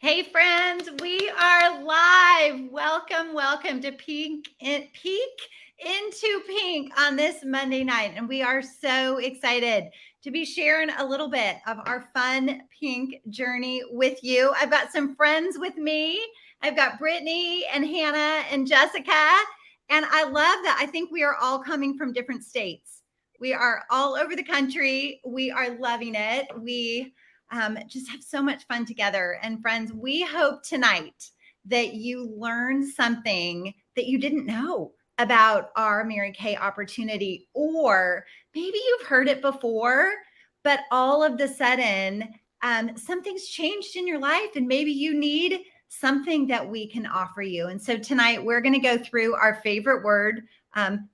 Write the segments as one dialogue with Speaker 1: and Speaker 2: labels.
Speaker 1: Hey friends, we are live. Welcome to Peek into Pink on this Monday night. And we are so excited to be sharing a little bit of our fun pink journey with you. I've got some friends with me. I've got Brittany and Hannah and Jessica. And I love that. I think we are all coming from different states. We are all over the country. We are loving it. We just have so much fun together. And friends, we hope tonight that you learn something that you didn't know about our Mary Kay opportunity, or maybe you've heard it before, but all of the sudden something's changed in your life and maybe you need something that we can offer you. And so tonight we're going to go through our favorite word,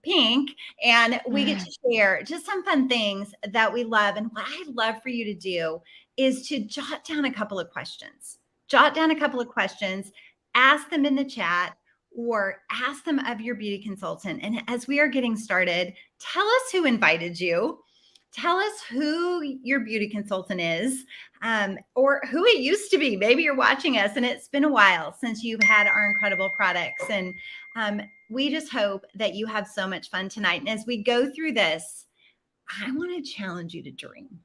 Speaker 1: pink, and we get to share just some fun things that we love. And what I'd love for you to do is to jot down a couple of questions. Ask them in the chat or ask them of your beauty consultant. And as we are getting started, tell us who invited you. Tell us who your beauty consultant is, or who it used to be. Maybe you're watching us and it's been a while since you've had our incredible products. And we just hope that you have so much fun tonight. And as we go through this, I want to challenge you to dream.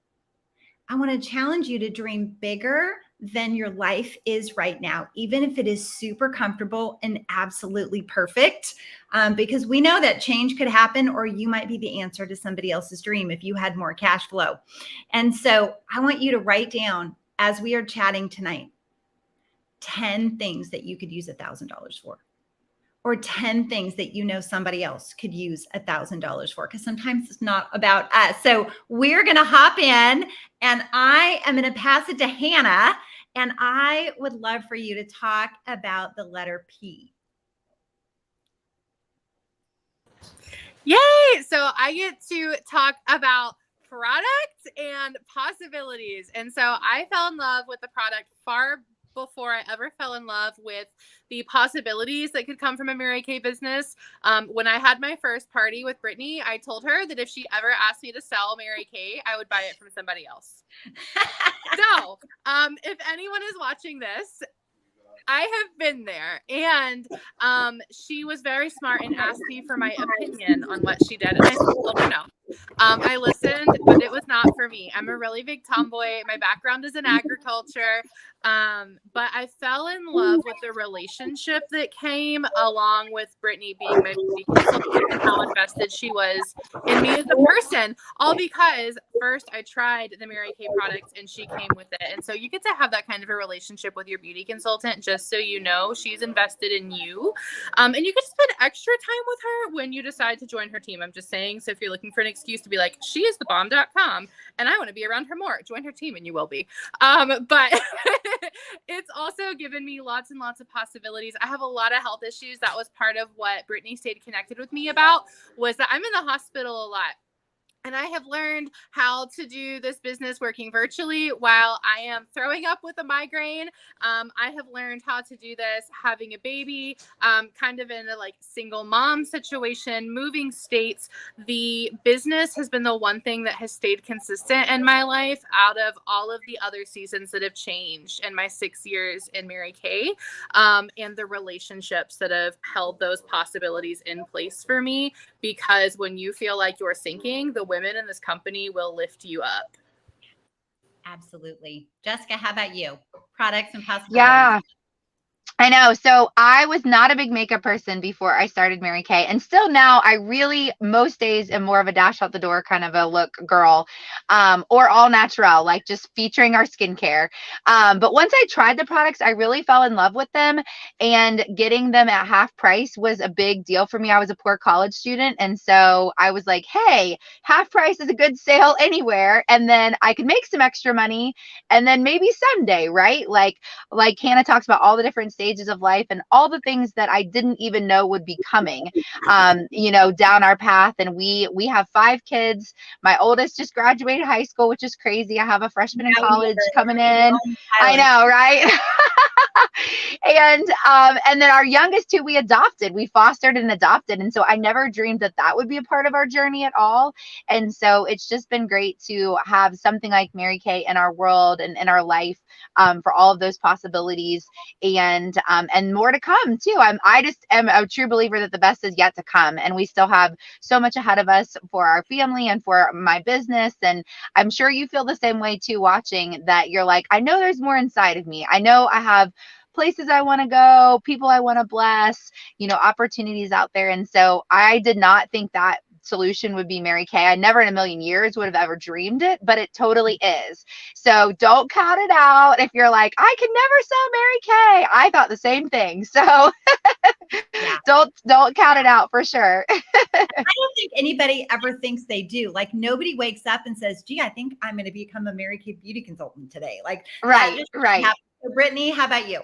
Speaker 1: I want to challenge you to dream bigger than your life is right now, even if it is super comfortable and absolutely perfect, because we know that change could happen, or you might be the answer to somebody else's dream if you had more cash flow. And so I want you to write down, as we are chatting tonight, 10 things that you could use $1,000 for. Or 10 things that you know somebody else could use $1,000 for, because sometimes it's not about us. So we're going to hop in, and I am going to pass it to Hannah, and I would love for you to talk about the letter P.
Speaker 2: Yay! So I get to talk about products and possibilities. And so I fell in love with the product far before I ever fell in love with the possibilities that could come from a Mary Kay business. When I had my first party with Brittany, I told her that if she ever asked me to sell Mary Kay, I would buy it from somebody else. So if anyone is watching this, I have been there, and she was very smart and asked me for my opinion on what she did, and I told her no. I listened, but it was not for me. I'm a really big tomboy. My background is in agriculture, but I fell in love with the relationship that came along with Brittany being my beauty consultant and how invested she was in me as a person, all because first I tried the Mary Kay products and she came with it. And so you get to have that kind of a relationship with your beauty consultant, just so you know she's invested in you. And you get to spend extra time with her when you decide to join her team. I'm just saying, so if you're looking for an excuse to be like, she is the bomb.com and I want to be around her more, join her team and you will be. But it's also given me lots and lots of possibilities. I have a lot of health issues. That was part of what Brittany stayed connected with me about, was that I'm in the hospital a lot. And I have learned how to do this business working virtually while I am throwing up with a migraine. I have learned how to do this having a baby, kind of in a like single mom situation, moving states. The business has been the one thing that has stayed consistent in my life out of all of the other seasons that have changed in my 6 years in Mary Kay, and the relationships that have held those possibilities in place for me. Because when you feel like you're sinking, the women in this company will lift you up.
Speaker 1: Absolutely. Jessica, how about you? Products and possibilities.
Speaker 3: Yeah. I know. So I was not a big makeup person before I started Mary Kay. And still now, I really, most days, am more of a dash out the door kind of a look girl, or all natural, like just featuring our skincare. But once I tried the products, I really fell in love with them, and getting them at half price was a big deal for me. I was a poor college student. And so I was like, hey, half price is a good sale anywhere. And then I could make some extra money. And then maybe someday, right? Like Hannah talks about all the different stages stages of life and all the things that I didn't even know would be coming, down our path. And we have 5 kids. My oldest just graduated high school, which is crazy. I have a freshman in college coming in. I know, right? And then our youngest 2, we adopted, we fostered and adopted. And so I never dreamed that that would be a part of our journey at all. And so it's just been great to have something like Mary Kay in our world and in our life, for all of those possibilities, and more to come too. I just am a true believer that the best is yet to come, and we still have so much ahead of us for our family and for my business. And I'm sure you feel the same way too, watching that. You're like, I know there's more inside of me. I know I have places I want to go, people I want to bless, opportunities out there. And so I did not think that solution would be Mary Kay. I never in a million years would have ever dreamed it, but it totally is. So don't count it out if you're like, I can never sell Mary Kay. I thought the same thing. So
Speaker 1: Yeah.
Speaker 3: don't count it out for sure.
Speaker 1: I don't think anybody ever thinks they do. Like, nobody wakes up and says, gee, I think I'm going to become a Mary Kay beauty consultant today. Like,
Speaker 3: right.
Speaker 1: So Brittany, how about you?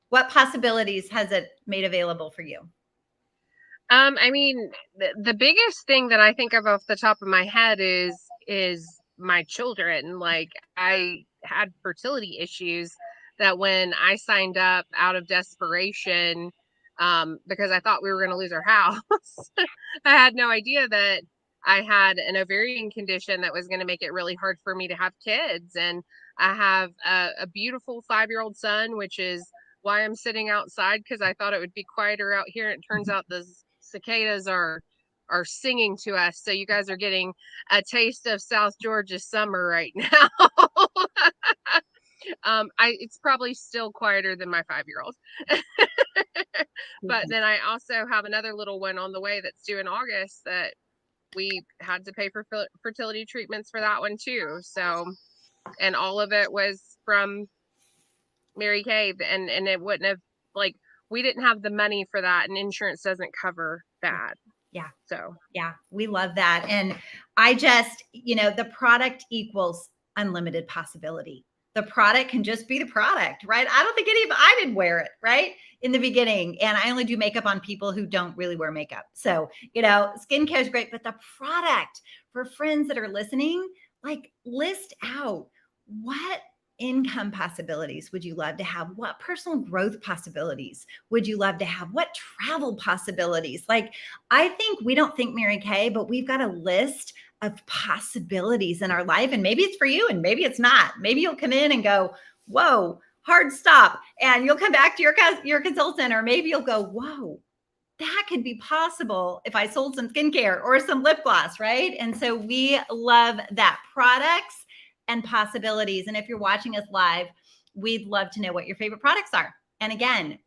Speaker 1: What possibilities has it made available for you?
Speaker 4: I mean, the biggest thing that I think of off the top of my head is my children. Like, I had fertility issues that when I signed up out of desperation, because I thought we were going to lose our house, I had no idea that I had an ovarian condition that was going to make it really hard for me to have kids. And I have a beautiful 5-year-old son, which is why I'm sitting outside, because I thought it would be quieter out here. And it turns out the cicadas are singing to us. So you guys are getting a taste of South Georgia summer right now. It's probably still quieter than my 5-year-old. But then I also have another little one on the way that's due in August that we had to pay for fertility treatments for that one too. So, and all of it was from Mary Kay, and it wouldn't have, like, we didn't have the money for that, and insurance doesn't cover that.
Speaker 1: Yeah.
Speaker 4: So,
Speaker 1: yeah, we love that. And I just, the product equals unlimited possibility. The product can just be the product, right? I don't think I didn't wear it, right? In the beginning. And I only do makeup on people who don't really wear makeup. So, skincare is great, but the product, for friends that are listening, like, list out what income possibilities would you love to have? What personal growth possibilities would you love to have? What travel possibilities? Like, I think we don't think Mary Kay, but we've got a list of possibilities in our life. And maybe it's for you and maybe it's not. Maybe you'll come in and go, whoa, hard stop. And you'll come back to your consultant, or maybe you'll go, whoa, that could be possible if I sold some skincare or some lip gloss, right? And so we love that. Products and possibilities. And if you're watching us live, we'd love to know what your favorite products are. And again,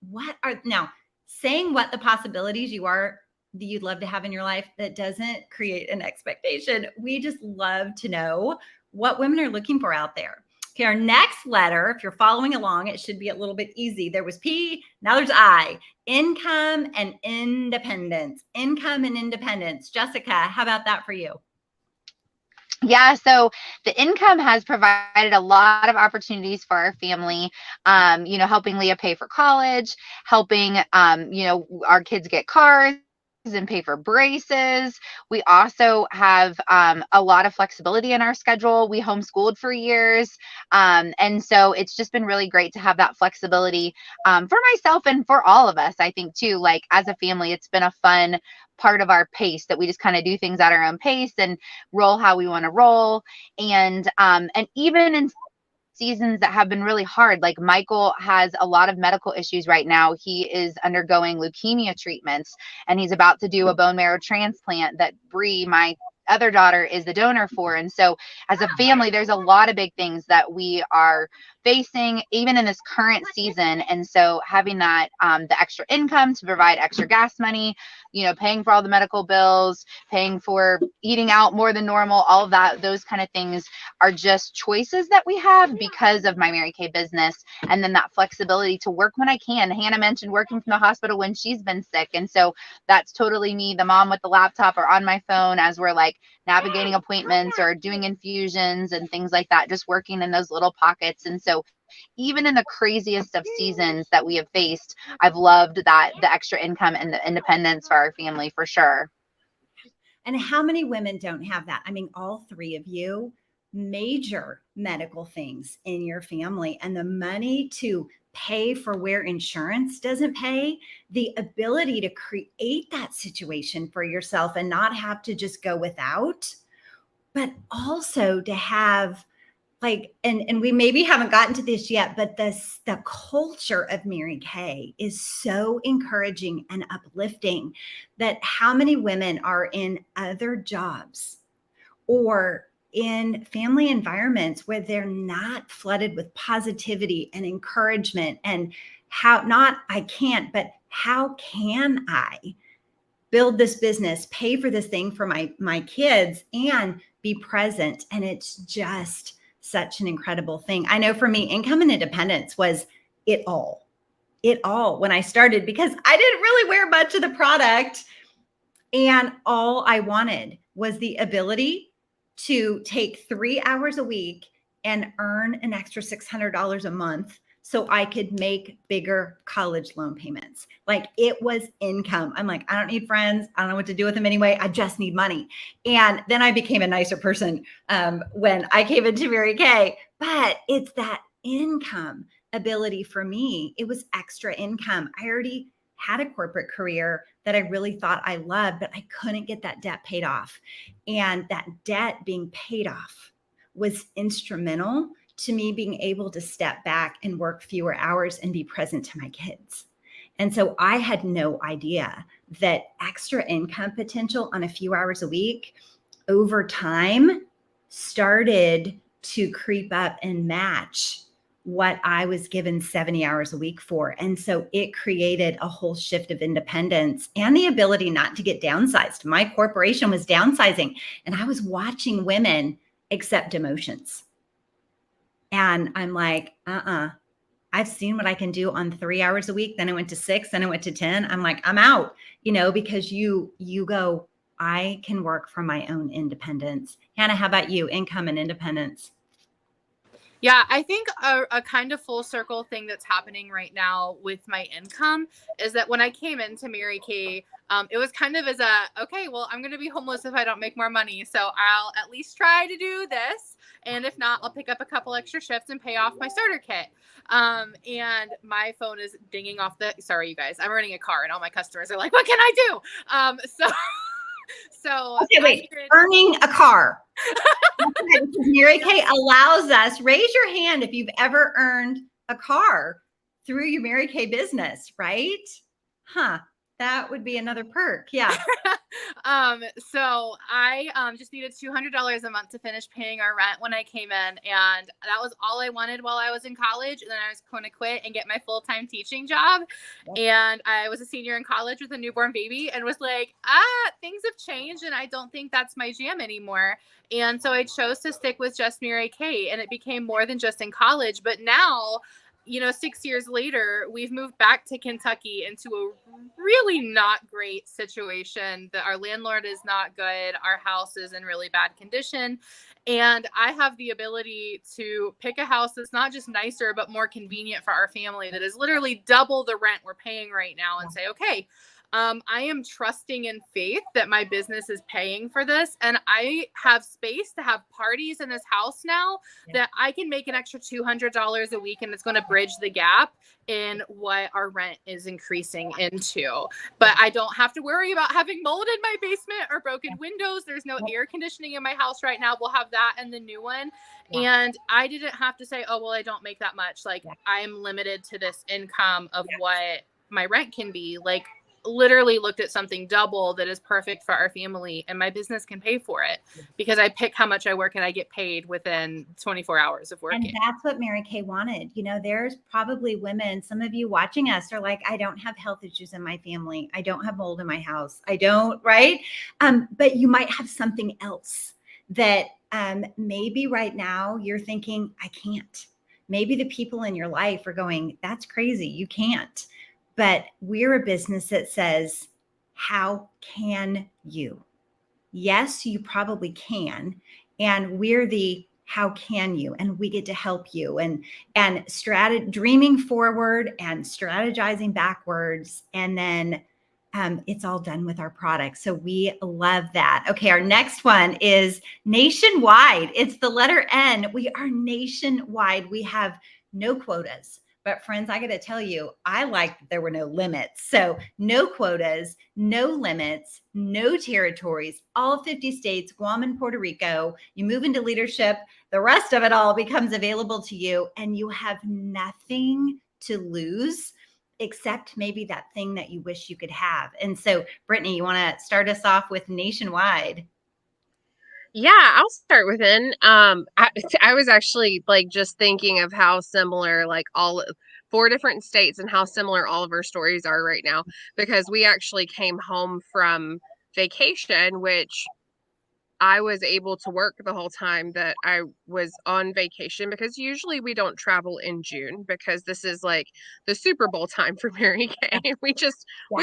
Speaker 1: saying what the possibilities you'd love to have in your life, that doesn't create an expectation. We just love to know what women are looking for out there. Okay, our next letter, if you're following along, it should be a little bit easy. There was P, now there's I. Income and independence. Income and independence. Jessica, how about that for you?
Speaker 3: Yeah, so the income has provided a lot of opportunities for our family, helping Leah pay for college, helping, our kids get cars and pay for braces. We also have a lot of flexibility in our schedule. We homeschooled for years. And so it's just been really great to have that flexibility for myself and for all of us, I think, too. Like, as a family, it's been a fun part of our pace that we just kind of do things at our own pace and roll how we want to roll. And even in seasons that have been really hard, like Michael has a lot of medical issues right now. He is undergoing leukemia treatments, and he's about to do a bone marrow transplant that Bree, my other daughter, is the donor for. And so as a family, there's a lot of big things that we are facing even in this current season. And so having that, the extra income to provide extra gas money, paying for all the medical bills, paying for eating out more than normal, all of that, those kind of things are just choices that we have because of my Mary Kay business. And then that flexibility to work when I can. Hannah mentioned working from the hospital when she's been sick. And so that's totally me, the mom with the laptop or on my phone as we're like navigating appointments or doing infusions and things like that, just working in those little pockets. And so even in the craziest of seasons that we have faced, I've loved that the extra income and the independence for our family for sure.
Speaker 1: And how many women don't have that? I mean, all three of you, major medical things in your family, and the money to pay for where insurance doesn't pay, the ability to create that situation for yourself and not have to just go without, but also to have like, and we maybe haven't gotten to this yet, but the culture of Mary Kay is so encouraging and uplifting that how many women are in other jobs or in family environments where they're not flooded with positivity and encouragement and how not I can't, but how can I build this business, pay for this thing for my kids and be present. And it's just such an incredible thing. I know for me, income and independence was it all when I started, because I didn't really wear much of the product. And all I wanted was the ability to take 3 hours a week and earn an extra $600 a month so I could make bigger college loan payments. Like, it was income. I'm like, I don't need friends. I don't know what to do with them anyway. I just need money. And then I became a nicer person when I came into Mary Kay. But it's that income ability for me. It was extra income. I already had a corporate career that I really thought I loved, but I couldn't get that debt paid off. And that debt being paid off was instrumental to me being able to step back and work fewer hours and be present to my kids. And so I had no idea that extra income potential on a few hours a week over time started to creep up and match what I was given 70 hours a week for. And so it created a whole shift of independence and the ability not to get downsized. My corporation was downsizing and I was watching women accept demotions. And I'm like, I've seen what I can do on 3 hours a week. Then I went to 6, then I went to 10. I'm like, I'm out, because you go, I can work for my own independence. Hannah, how about you? Income and independence.
Speaker 2: Yeah, I think a kind of full circle thing that's happening right now with my income is that when I came into Mary Kay, it was kind of as okay, well, I'm going to be homeless if I don't make more money. So I'll at least try to do this. And if not, I'll pick up a couple extra shifts and pay off my starter kit. And my phone is dinging off sorry, you guys, I'm renting a car and all my customers are like, what can I do? So
Speaker 1: okay, wait, earning a car. Mary Kay allows us, raise your hand if you've ever earned a car through your Mary Kay business, right? That would be another perk. Yeah.
Speaker 2: So I just needed $200 a month to finish paying our rent when I came in. And that was all I wanted while I was in college. And then I was going to quit and get my full-time teaching job. Yep. And I was a senior in college with a newborn baby and was like, things have changed. And I don't think that's my jam anymore. And so I chose to stick with just Mary Kay. And it became more than just in college. But now, 6 years later, we've moved back to Kentucky into a really not great situation. That our landlord is not good. Our house is in really bad condition. And I have the ability to pick a house that's not just nicer, but more convenient for our family, that is literally double the rent we're paying right now, and say, okay, I am trusting in faith that my business is paying for this. And I have space to have parties in this house now that I can make an extra $200 a week. And it's going to bridge the gap in what our rent is increasing into. But I don't have to worry about having mold in my basement or broken windows. There's no air conditioning in my house right now. We'll have that in the new one. And I didn't have to say, oh, well, I don't make that much. Like, I am limited to this income of what my rent can be. Like, literally looked at something double that is perfect for our family, and my business can pay for it because I pick how much I work and I get paid within 24 hours of working.
Speaker 1: And that's what Mary Kay wanted. There's probably women, some of you watching us are like, I don't have health issues in my family. I don't have mold in my house. I don't, right? But you might have something else that maybe right now you're thinking, I can't. Maybe the people in your life are going, that's crazy. You can't. But we're a business that says, how can you? Yes, you probably can. And we're the how can you? And we get to help you and dreaming forward and strategizing backwards. And then it's all done with our products. So we love that. Okay, our next one is nationwide. It's the letter N. We are nationwide. We have no quotas. But friends, I got to tell you, I like that there were no limits. So no quotas, no limits, no territories, all 50 states, Guam and Puerto Rico. You move into leadership, the rest of it all becomes available to you, and you have nothing to lose except maybe that thing that you wish you could have. And so, Brittany, you want to start us off with nationwide?
Speaker 4: Yeah, I'll start with N. I was actually like just thinking of how similar like all 4 different states and how similar all of our stories are right now, because we actually came home from vacation, which I was able to work the whole time that I was on vacation, because usually we don't travel in June because this is like the Super Bowl time for Mary Kay. We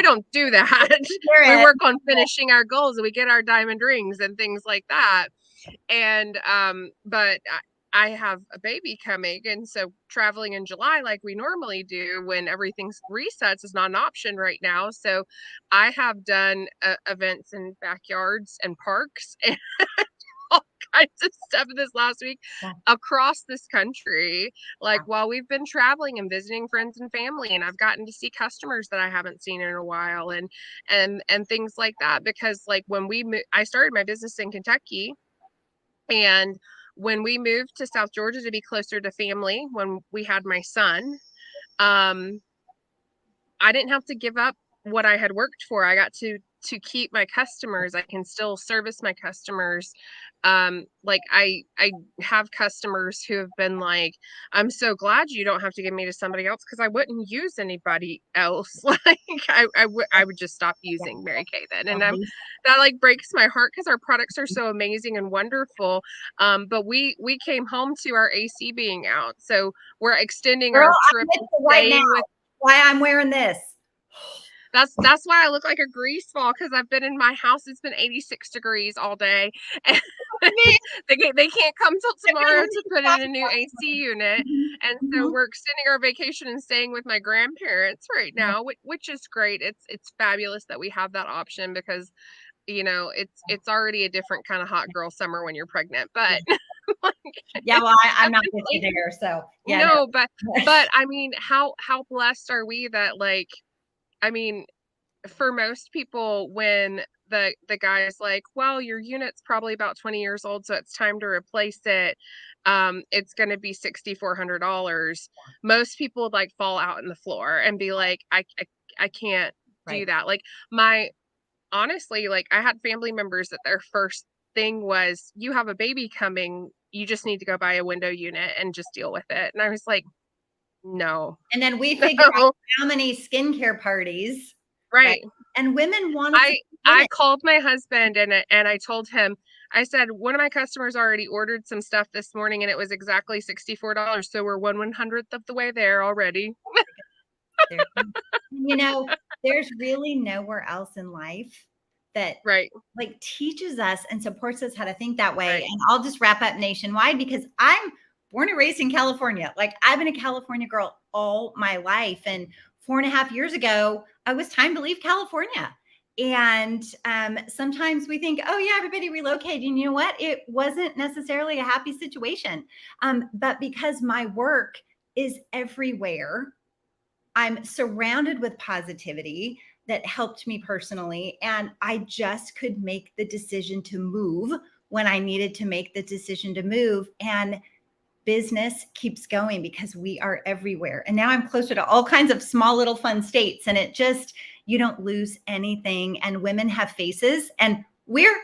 Speaker 4: don't do that. We work on finishing our goals and we get our diamond rings and things like that. And but I have a baby coming, and so traveling in July like we normally do when everything resets is not an option right now. So I have done events in backyards and parks and all kinds of stuff this last week across this country, like while we've been traveling and visiting friends and family, and I've gotten to see customers that I haven't seen in a while, and things like that. Because like when I started my business in Kentucky, and when we moved to South Georgia to be closer to family, when we had my son, I didn't have to give up what I had worked for. I got to keep my customers. I can still service my customers. Like I have customers who have been like, I'm so glad you don't have to give me to somebody else, because I wouldn't use anybody else. Like I would just stop using Mary Kay then. And that like breaks my heart, because our products are so amazing and wonderful. But we came home to our AC being out. So we're extending our trip
Speaker 1: right now. Why I'm wearing this.
Speaker 4: That's why I look like a grease ball, because I've been in my house. It's been 86 degrees all day. And they can't come till tomorrow to put in a new AC unit. And so we're extending our vacation and staying with my grandparents right now, which is great. It's fabulous that we have that option, because you know it's already a different kind of hot girl summer when you're pregnant. But
Speaker 1: like, yeah, well, I'm not with you there. So yeah,
Speaker 4: no. But I mean, how blessed are we that, like, I mean, for most people, when the guy's like, well, your unit's probably about 20 years old, so it's time to replace it, it's going to be $6,400. Most people like fall out on the floor and be like, I can't do that. Like honestly, like I had family members that their first thing was, you have a baby coming, you just need to go buy a window unit and just deal with it. And I was like, no.
Speaker 1: And then we figured out how many skincare parties.
Speaker 4: Right.
Speaker 1: And women want
Speaker 4: I called my husband and I told him, I said, one of my customers already ordered some stuff this morning and it was exactly $64. So we're 1/100th of the way there already.
Speaker 1: You know, there's really nowhere else in life that like teaches us and supports us how to think that way. And I'll just wrap up nationwide, because I'm born and raised in California. Like I've been a California girl all my life. And 4.5 years ago, it was time to leave California. And sometimes we think, oh yeah, everybody relocated. And you know what? It wasn't necessarily a happy situation. But because my work is everywhere, I'm surrounded with positivity that helped me personally. And I just could make the decision to move when I needed to make the decision to move. And business keeps going because we are everywhere. And now I'm closer to all kinds of small little fun states, and it just, you don't lose anything. And women have faces, and we're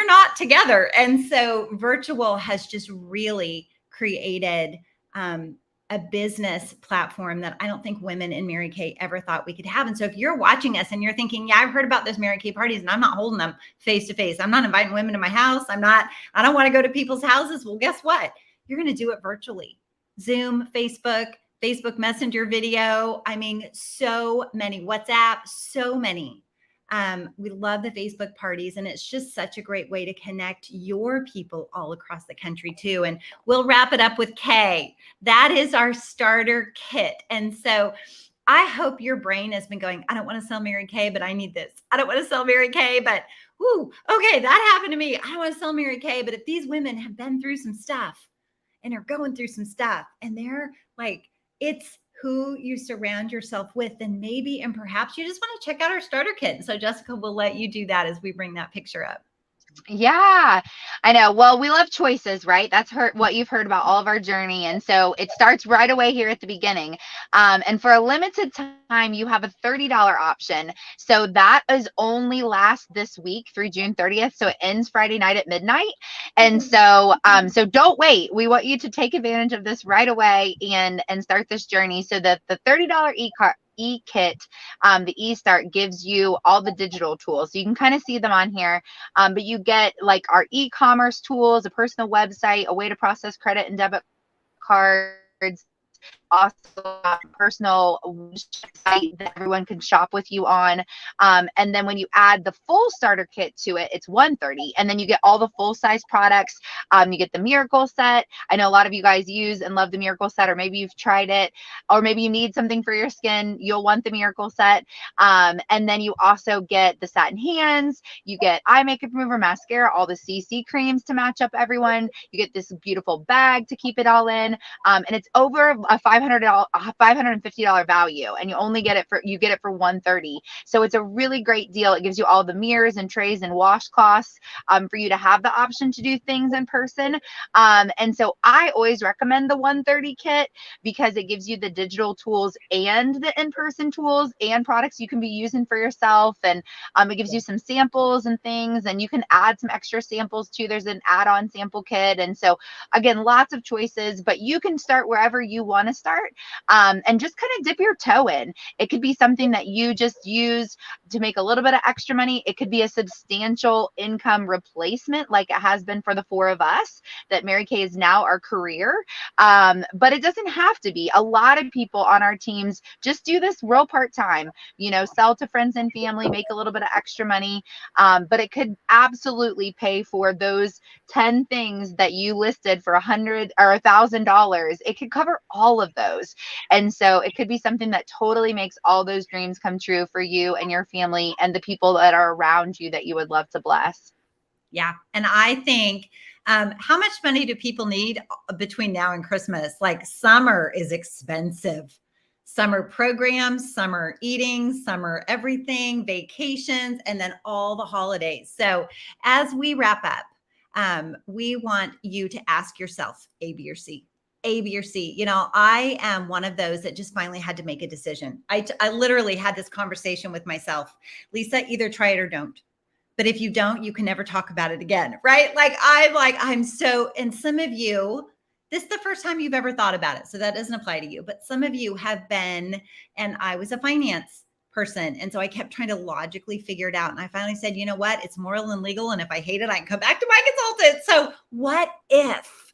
Speaker 1: not together. And so virtual has just really created a business platform that I don't think women in Mary Kay ever thought we could have. And so if you're watching us and you're thinking, yeah, I've heard about those Mary Kay parties and I'm not holding them face to face, I'm not inviting women to my house, I don't want to go to people's houses. Well, guess what? You're going to do it virtually. Zoom, Facebook Messenger video. I mean, so many. WhatsApp, so many. We love the Facebook parties, and it's just such a great way to connect your people all across the country too. And we'll wrap it up with Kay. That is our starter kit. And so I hope your brain has been going, I don't want to sell Mary Kay, but I need this. I don't want to sell Mary Kay, but okay, that happened to me. I don't want to sell Mary Kay, but if these women have been through some stuff and are going through some stuff, and they're like, it's who you surround yourself with, then maybe and perhaps you just want to check out our starter kit. And so Jessica will let you do that as we bring that picture up.
Speaker 3: Yeah, I know. Well, we love choices, right? That's what you've heard about all of our journey. And so it starts right away here at the beginning. And for a limited time, you have a $30 option. So that is only last this week through June 30th. So it ends Friday night at midnight. And so, so don't wait. We want you to take advantage of this right away and start this journey. So that the $30 e-kit, the e-start, gives you all the digital tools. So you can kind of see them on here, but you get like our e-commerce tools, a personal website, a way to process credit and debit cards, also a personal site that everyone can shop with you on. And then when you add the full starter kit to it, it's $130. And then you get all the full size products. You get the Miracle Set. I know a lot of you guys use and love the Miracle Set, or maybe you've tried it, or maybe you need something for your skin. You'll want the Miracle Set. And then you also get the satin hands. You get eye makeup remover, mascara, all the CC creams to match up everyone. You get this beautiful bag to keep it all in. And it's over a $550 value, and you only get it for $130. So it's a really great deal. It gives you all the mirrors and trays and washcloths for you to have the option to do things in person. And so I always recommend the $130 kit because it gives you the digital tools and the in-person tools and products you can be using for yourself. And it gives you some samples and things, and you can add some extra samples too. There's an add-on sample kit. And so again, lots of choices, but you can start wherever you want to start, and just kind of dip your toe in. It could be something that you just use to make a little bit of extra money. It could be a substantial income replacement, like it has been for the four of us, that Mary Kay is now our career. But it doesn't have to be. A lot of people on our teams just do this real part-time, sell to friends and family, make a little bit of extra money. But it could absolutely pay for those 10 things that you listed for $100 or $1,000. It could cover all of those. And so it could be something that totally makes all those dreams come true for you and your family and the people that are around you that you would love to bless.
Speaker 1: Yeah. And I think, how much money do people need between now and Christmas? Like, summer is expensive. Summer programs, summer eating, summer everything, vacations, and then all the holidays. So as we wrap up, we want you to ask yourself A, B, or C. A, B, or C. I am one of those that just finally had to make a decision. I literally had this conversation with myself. Lisa, either try it or don't. But if you don't, you can never talk about it again, right? And some of you, this is the first time you've ever thought about it. So that doesn't apply to you. But some of you have been, and I was a finance person. And so I kept trying to logically figure it out. And I finally said, you know what? It's moral and legal. And if I hate it, I can come back to my consultant. So what if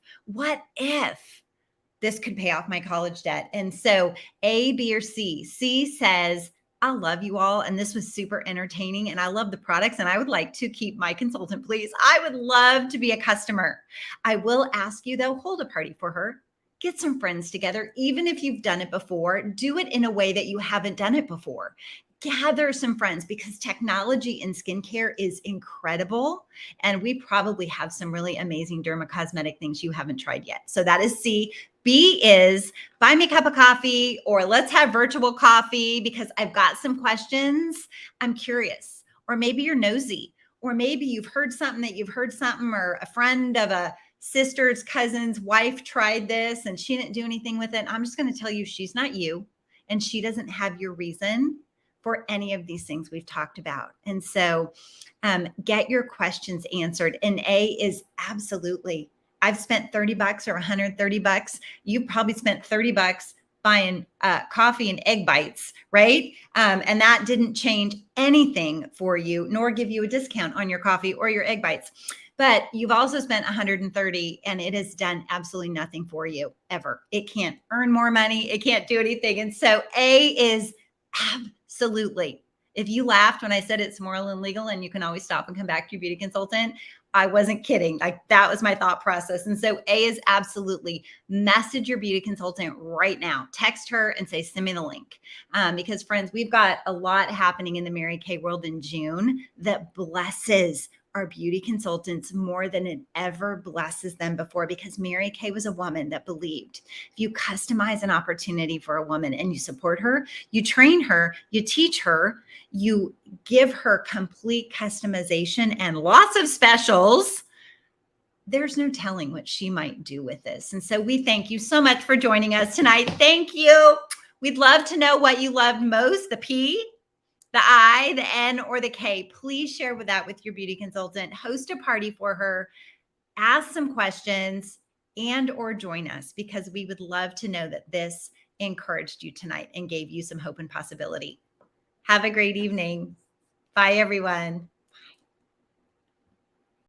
Speaker 1: this could pay off my college debt? And so A, B, or C. C says, I love you all, and this was super entertaining, and I love the products, and I would like to keep my consultant, please. I would love to be a customer. I will ask you, though, hold a party for her. Get some friends together. Even if you've done it before, do it in a way that you haven't done it before. Gather some friends, because technology in skincare is incredible. And we probably have some really amazing dermocosmetic things you haven't tried yet. So that is C. B is buy me a cup of coffee, or let's have virtual coffee, because I've got some questions. I'm curious. Or maybe you're nosy, or maybe you've heard something, or a friend of a sister's cousin's wife tried this and she didn't do anything with it. I'm just going to tell you, she's not you, and she doesn't have your reason for any of these things we've talked about. And so get your questions answered. And A is absolutely, I've spent $30 or $130. You probably spent $30 buying coffee and egg bites, right? And that didn't change anything for you, nor give you a discount on your coffee or your egg bites. But you've also spent $130, and it has done absolutely nothing for you ever. It can't earn more money. It can't do anything. And so A is absolutely If you laughed when I said it's moral and legal and you can always stop and come back to your beauty consultant, I wasn't kidding. Like, that was my thought process. And so A is absolutely message your beauty consultant right now. Text her and say, send me the link. Because friends, we've got a lot happening in the Mary Kay world in June that blesses our beauty consultants more than it ever blesses them before, because Mary Kay was a woman that believed if you customize an opportunity for a woman and you support her, you train her, you teach her, you give her complete customization and lots of specials, there's no telling what she might do with this. And so we thank you so much for joining us tonight. Thank you. We'd love to know what you loved most, the P, the I, the N, or the K. Please share that with your beauty consultant. Host a party for her. Ask some questions and or join us, because we would love to know that this encouraged you tonight and gave you some hope and possibility. Have a great evening. Bye, everyone.